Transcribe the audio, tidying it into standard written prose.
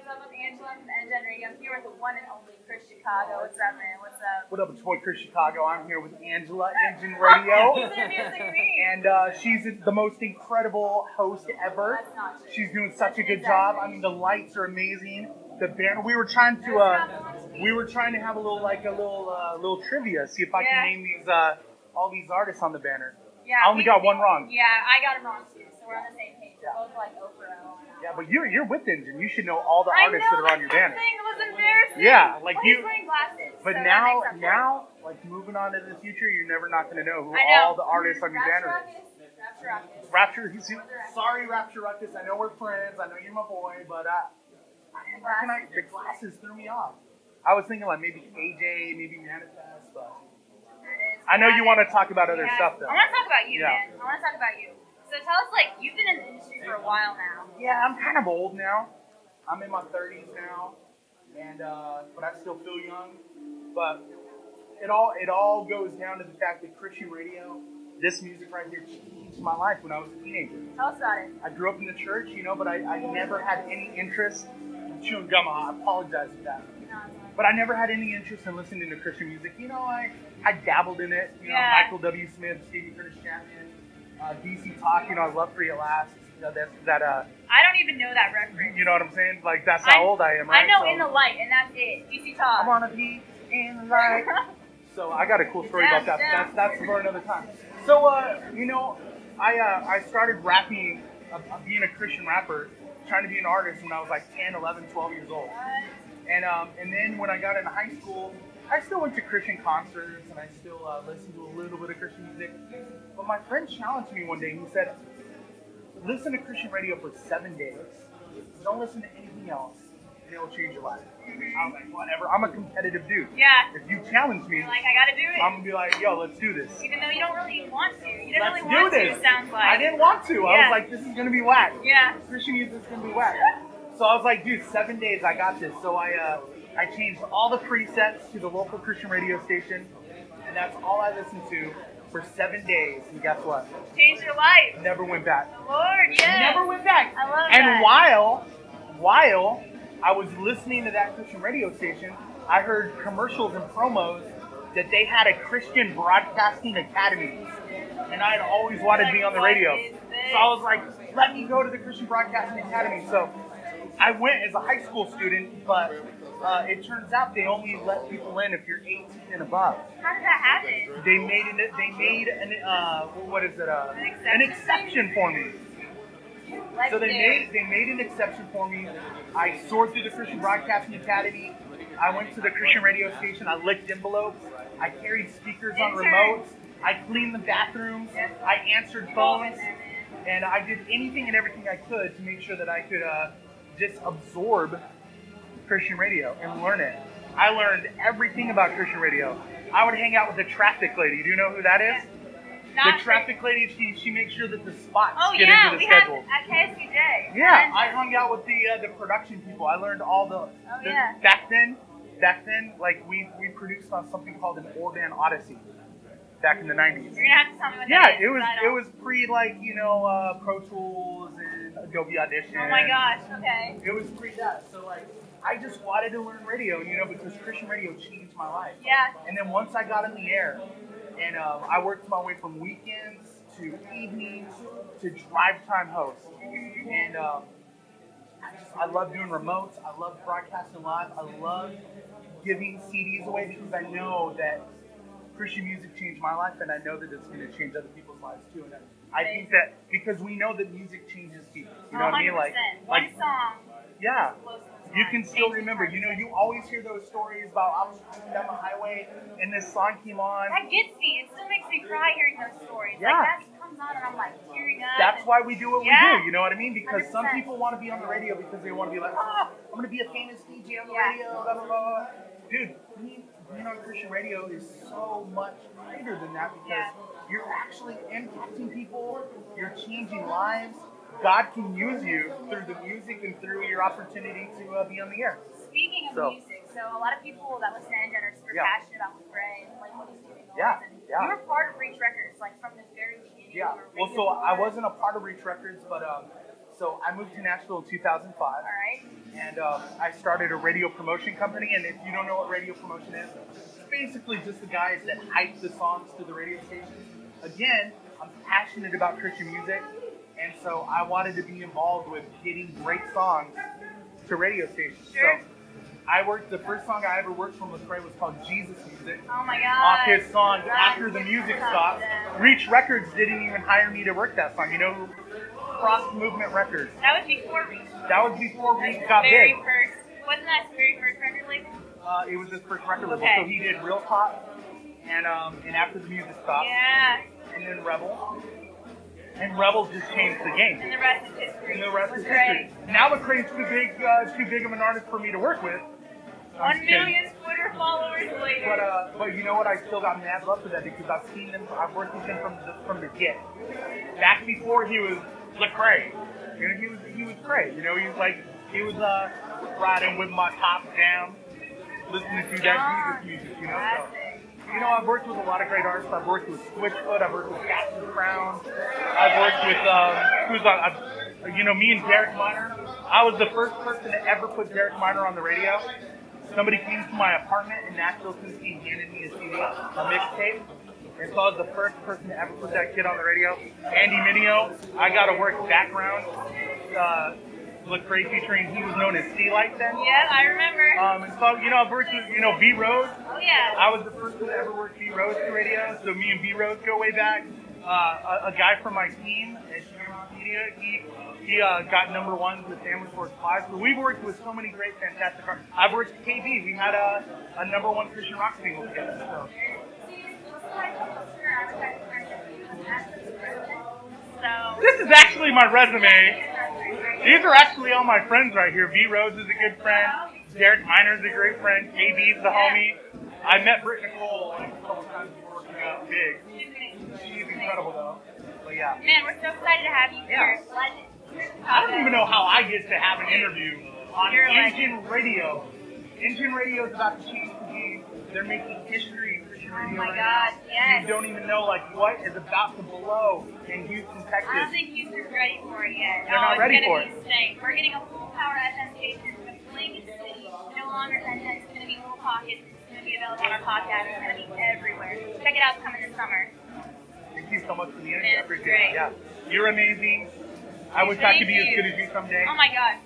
what's up? I'm Angela from NGen Radio. I'm here with the one and only Chris Chicago. What's up, man? What's up? What up, it's boy Chris Chicago. I'm here with Angela, NGen Radio. He's introducing me. And she's the most incredible host ever. That's not true. She's doing such a good job. I mean, the lights are amazing. The banner. We were trying to have a little trivia. See if I can name these all these artists on the banner. Yeah, I only got one wrong. Yeah, I got it wrong too. So we're on the same page. We're both like O for O. Yeah, but you're with NGen. You should know all the artists that are on your banner. I know, that was embarrassing. Yeah, like He's wearing glasses. But so now, like moving on to the future, you're never not going to know who all the artists on your banner is. Rapture. Sorry, Rapture Ruckus. I know we're friends. I know you're my boy, but the glasses threw me off. I was thinking like maybe AJ, maybe Manifest, but I know you want to talk about other stuff though. I want to talk about you, man. I want to talk about you. So tell us, like, you've been in the industry for a while now. Yeah, I'm kind of old now. I'm in my 30s now, and but I still feel young. But it all goes down to the fact that Christian radio, this music right here, changed my life when I was a teenager. Tell us about it. I grew up in the church, but I never had any interest in chewing gum. I apologize for that. But I never had any interest in listening to Christian music. I dabbled in it. Michael W. Smith, Stevie Curtis Chapman, DC Talk. I love Free at Last. I don't even know that reference. You know what I'm saying? Like, that's how old I am, right? I know In the Light, and that's it. DC Talk. I wanna be in the light. So I got a cool story about that. That's for another time. So I started rapping, being a Christian rapper, trying to be an artist when I was like 10, 11, 12 years old. And then when I got into high school, I still went to Christian concerts and I still listened to a little bit of Christian music. But my friend challenged me one day and he said, listen to Christian radio for 7 days. Don't listen to anything else and it will change your life. I was like, whatever. I'm a competitive dude. Yeah. If you challenge me, you're like, I gotta do it. I'm gonna be like, yo, let's do this. Even though you don't really want to. You didn't Let's really want do to, this. it sounds like. I didn't want to. I was like, this is gonna be whack. Yeah. Christian music is gonna be whack. So I was like, dude, 7 days, I got this. So I changed all the presets to the local Christian radio station, and that's all I listened to for 7 days. And guess what? Changed your life. Never went back. The Lord, yes. Never went back. I love and that. while I was listening to that Christian radio station, I heard commercials and promos that they had a Christian Broadcasting Academy, and I had always wanted to be on the radio. So I was like, let me go to the Christian Broadcasting Academy. So I went as a high school student, but it turns out they only let people in if you're 18 and above. How did that happen? They made an exception for me. So they made an exception for me. I soared through the Christian Broadcasting Academy. I went to the Christian radio station. I licked envelopes. I carried speakers on remotes. I cleaned the bathrooms. I answered phones. And I did anything and everything I could to make sure that I could just absorb Christian radio and learn it. I learned everything about Christian radio. I would hang out with the traffic lady. Do you know who that is? The traffic lady, she makes sure that the spots get into the schedule. At KSBJ. Yeah, I hung out with the production people. I learned all the back then, like we produced on something called an Orban Odyssey back in the 90s. You're gonna have to tell me what that is. It was pre Pro Tools and Adobe Audition. Oh my gosh, okay. It was pre that. So like I just wanted to learn radio, because Christian radio changed my life. Yeah. And then once I got in the air, and I worked my way from weekends to evenings to drive time host. And I love doing remotes. I love broadcasting live. I love giving CDs away because I know that Christian music changed my life, and I know that it's going to change other people's lives too. And I think that because we know that music changes people. You know what I mean? 100%. One song. Yeah. You can still remember, you always hear those stories about I was driving down the highway and this song came on. That gets me. It still makes me cry hearing those stories. Yeah. Like that comes on and I'm like tearing up. That's why we do what we do, you know what I mean? Because 100%. some people want to be on the radio because they want to be like, I'm going to be a famous DJ on the radio, blah, blah, blah. Dude, being on Christian radio is so much greater than that because you're actually impacting people, you're changing lives. God can use you through the music and through your opportunity to be on the air. Speaking of music, so a lot of people that listen to NGen are super passionate about Lecrae and like what he's doing. You were part of Reach Records, like from the very beginning. Yeah. Well, so I wasn't a part of Reach Records, but so I moved to Nashville in 2005. All right. And I started a radio promotion company. And if you don't know what radio promotion is, it's basically just the guys that hype the songs to the radio stations. Again, I'm passionate about Christian music, and so I wanted to be involved with getting great songs to radio stations. Sure. So I worked, the first song I ever worked from Lecrae was called Jesus Music. Oh my God. Off his song, After the Music Stops. Reach Records didn't even hire me to work that song. You know, Cross Movement Records. That was before Reach. That was before Reach got Very big. first. Wasn't that his very first record label? It was his first record label. Okay. So he did Real Talk and After the Music Stops. Yeah. And then Rebel. And Rebel just changed the game. And the rest is history. And the rest is Lecrae. history. Now Lecrae's too big of an artist for me to work with. 1 million Twitter followers later. But you know what? I still got mad love for that because I've seen him. I've worked with him from the get. Back before he was Lecrae. You know, he was great. You know, he was riding with my top down, listening to that Jesus music. You know, so, you know, I've worked with a lot of great artists. I've worked with Switchfoot. I've worked with Cassie Brown. I've worked with me and Derek Minor. I was the first person to ever put Derek Minor on the radio. Somebody came to my apartment in Nashville, Tennessee, and handed me a CD, a mixtape. And so I was the first person to ever put that kid on the radio. Andy Mineo, I got to work background. Lecrae featuring, he was known as C-Light then. Yeah, I remember. And so, you know, I've worked with, V Rose. Oh, yeah. I was the first one to ever work V Rose to radio. So me and V Rose go way back. A guy from my team at Shamrock Media, he got number one with Family Force 5. So we've worked with so many great, fantastic artists. I've worked with KB. We had a number one Christian rock single together. So. This is actually my resume. These are actually all my friends right here. V Rose is a good friend. Derek Minor is a great friend. KB's the homie. I met Britt Nicole a couple times before she got big. She's incredible though. But yeah. Man, we're so excited to have you here. I don't even know how I get to have an interview on Engine Radio. Engine Radio is about to change the game. They're making history in Christian radio my right God, now. yes. You don't even know what is about to blow in Houston, Texas. I don't think Houston's ready for it yet. They're not ready for it. It's gonna be insane. We're getting a full power FM station. It's Lincoln City. No longer 10 cents. It's gonna be little pockets. It's gonna be available on our podcast. It's gonna be everywhere. Check it out. It's coming this summer. Thank you so much for the interview. Man, I appreciate it. great. Yeah. You're amazing. I wish I could be as good as you someday. Oh my God.